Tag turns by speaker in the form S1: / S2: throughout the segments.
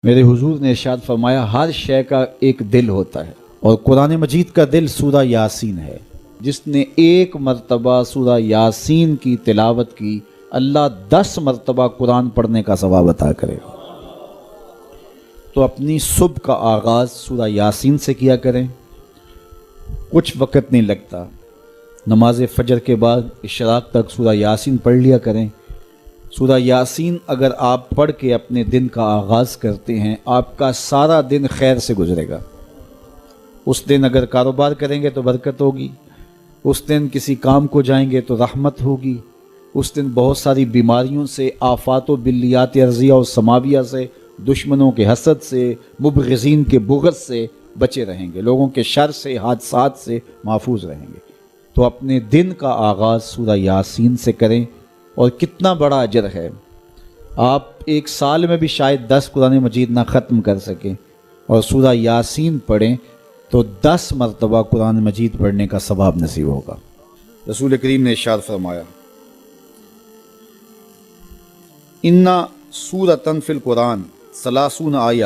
S1: میرے حضور نے ارشاد فرمایا ہر شے کا ایک دل ہوتا ہے اور قرآن مجید کا دل سورہ یاسین ہے۔ جس نے ایک مرتبہ سورہ یاسین کی تلاوت کی اللہ 10 مرتبہ قرآن پڑھنے کا ثواب عطا کرے گا۔ تو اپنی صبح کا آغاز سورہ یاسین سے کیا کریں، کچھ وقت نہیں لگتا، نماز فجر کے بعد اشراق تک سورہ یاسین پڑھ لیا کریں۔ سورہ یاسین اگر آپ پڑھ کے اپنے دن کا آغاز کرتے ہیں آپ کا سارا دن خیر سے گزرے گا۔ اس دن اگر کاروبار کریں گے تو برکت ہوگی، اس دن کسی کام کو جائیں گے تو رحمت ہوگی، اس دن بہت ساری بیماریوں سے، آفات و بلیات ارضیہ و سماویہ سے، دشمنوں کے حسد سے، مبغضین کے بغض سے بچے رہیں گے، لوگوں کے شر سے، حادثات سے محفوظ رہیں گے۔ تو اپنے دن کا آغاز سورہ یاسین سے کریں، اور کتنا بڑا اجر ہے۔ آپ ایک سال میں بھی شاید 10 قرآن مجید نہ ختم کر سکیں، اور سورہ یاسین پڑھیں تو 10 مرتبہ قرآن مجید پڑھنے کا ثواب نصیب ہوگا۔ رسول کریم نے ارشاد فرمایا اِنَّ سورۃً فی القرآن 30 آیہ،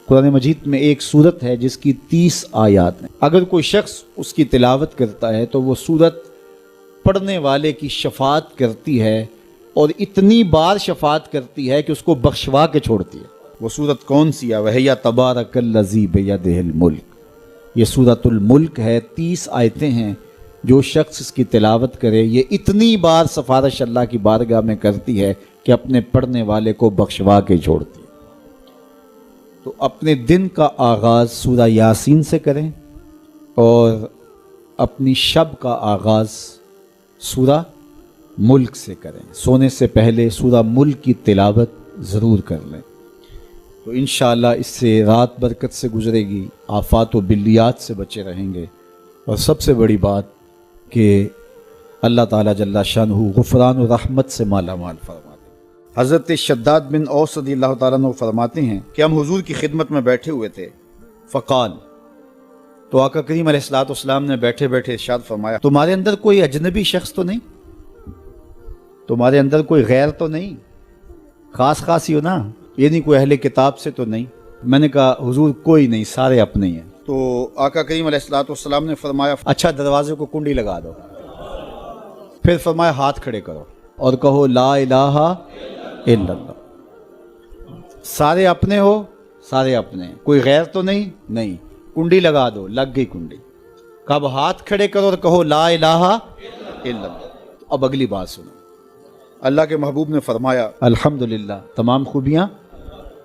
S1: قرآن مجید میں ایک سورت ہے جس کی 30 آیات ہیں۔ اگر کوئی شخص اس کی تلاوت کرتا ہے تو وہ سورت پڑھنے والے کی شفاعت کرتی ہے، اور اتنی بار شفاعت کرتی ہے کہ اس کو بخشوا کے چھوڑتی ہے۔ وہ سورت کون سی ہے؟ وَهِيَ تَبَارَكَ الَّذِي بِيَدِهِ الْمُلْكُ، یہ سورۃ الملک ہے، 30 آیتیں ہیں۔ جو شخص اس کی تلاوت کرے یہ اتنی بار سفارش اللہ کی بارگاہ میں کرتی ہے کہ اپنے پڑھنے والے کو بخشوا کے چھوڑتی ہے۔ تو اپنے دن کا آغاز سورہ یاسین سے کریں، اور اپنی شب کا آغاز سورہ ملک سے کریں۔ سونے سے پہلے سورہ ملک کی تلاوت ضرور کر لیں، تو انشاءاللہ اس سے رات برکت سے گزرے گی، آفات و بلیات سے بچے رہیں گے، اور سب سے بڑی بات کہ اللہ تعالیٰ جل شانہ غفران و رحمت سے مالا مال فرما دے۔ حضرت شداد بن اوس رضی اللہ تعالیٰ عنہ فرماتے ہیں کہ ہم حضور کی خدمت میں بیٹھے ہوئے تھے، فقال، تو آقا کریم علیہ السلام نے بیٹھے بیٹھے ارشاد فرمایا تمہارے اندر کوئی اجنبی شخص تو نہیں؟ تمہارے اندر کوئی غیر تو نہیں؟ خاص ہی ہو نا، یہ نہیں کوئی اہل کتاب سے تو نہیں؟ میں نے کہا حضور کوئی نہیں، سارے اپنے ہی ہیں۔ تو آقا کریم علیہ السلام نے فرمایا اچھا دروازے کو کنڈی لگا دو، پھر فرمایا ہاتھ کھڑے کرو اور کہو لا الہ الا اللہ۔ سارے اپنے ہو؟ سارے اپنے ہیں، کوئی غیر تو نہیں؟ نہیں۔ کنڈی لگا دو، لگ گئی کنڈی۔ کب ہاتھ کھڑے کرو اور کہو لا الہ الا اللہ۔ اب اگلی بات سنو، اللہ کے محبوب نے فرمایا الحمدللہ، تمام خوبیاں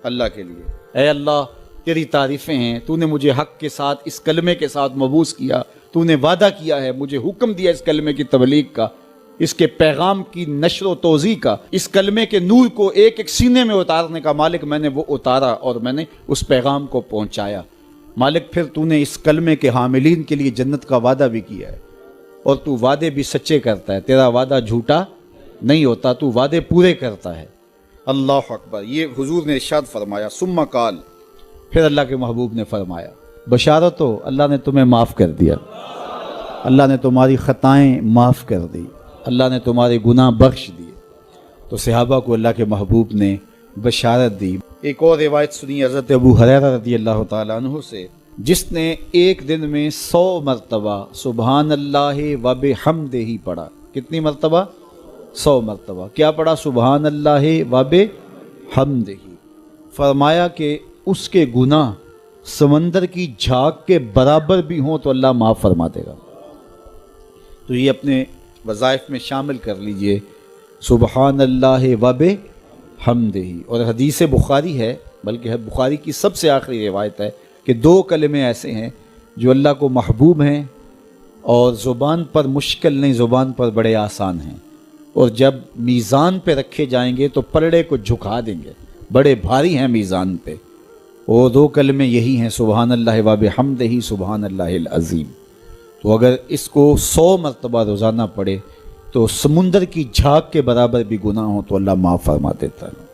S1: اللہ کے لیے۔ اے اللہ تیری تعریفیں ہیں، تو نے مجھے حق کے ساتھ اس کلمے کے ساتھ مبعوث کیا، تو نے وعدہ کیا ہے، مجھے حکم دیا اس کلمے کی تبلیغ کا، اس کے پیغام کی نشر و توزیع کا، اس کلمے کے نور کو ایک ایک سینے میں اتارنے کا۔ مالک میں نے وہ اتارا اور میں نے اس پیغام کو پہنچایا۔ مالک پھر تو نے اس کلمے کے حاملین کے لیے جنت کا وعدہ بھی کیا ہے، اور تو وعدے بھی سچے کرتا ہے، تیرا وعدہ جھوٹا نہیں ہوتا، تو وعدے پورے کرتا ہے۔ اللہ اکبر، یہ حضور نے ارشاد فرمایا۔ ثم قال، پھر اللہ کے محبوب نے فرمایا بشارت ہو، اللہ نے تمہیں معاف کر دیا، اللہ نے تمہاری خطائیں معاف کر دی، اللہ نے تمہارے گناہ بخش دیے۔ تو صحابہ کو اللہ کے محبوب نے بشارت دی۔ ایک اور روایت سنی حضرت ابو ہریرہ رضی اللہ تعالیٰ عنہ سے، جس نے ایک دن میں 100 مرتبہ سبحان اللہ و بحمدہ پڑھا۔ کتنی مرتبہ؟ 100 مرتبہ۔ کیا پڑھا؟ سبحان اللہ و بحمدہ۔ فرمایا کہ اس کے گناہ سمندر کی جھاگ کے برابر بھی ہوں تو اللہ معاف فرما دے گا۔ تو یہ اپنے وظائف میں شامل کر لیجئے، سبحان اللہ و بحمدہ۔ اور حدیث بخاری ہے، بلکہ بخاری کی سب سے آخری روایت ہے کہ 2 کلمے ایسے ہیں جو اللہ کو محبوب ہیں اور زبان پر مشکل نہیں، زبان پر بڑے آسان ہیں، اور جب میزان پہ رکھے جائیں گے تو پلڑے کو جھکا دیں گے، بڑے بھاری ہیں میزان پہ۔ وہ 2 کلمے یہی ہیں، سبحان اللہ و بحمدہ، سبحان اللہ العظیم۔ تو اگر اس کو 100 مرتبہ روزانہ پڑھے تو سمندر کی جھاگ کے برابر بھی گناہ ہو تو اللہ معاف فرما دیتا ہے۔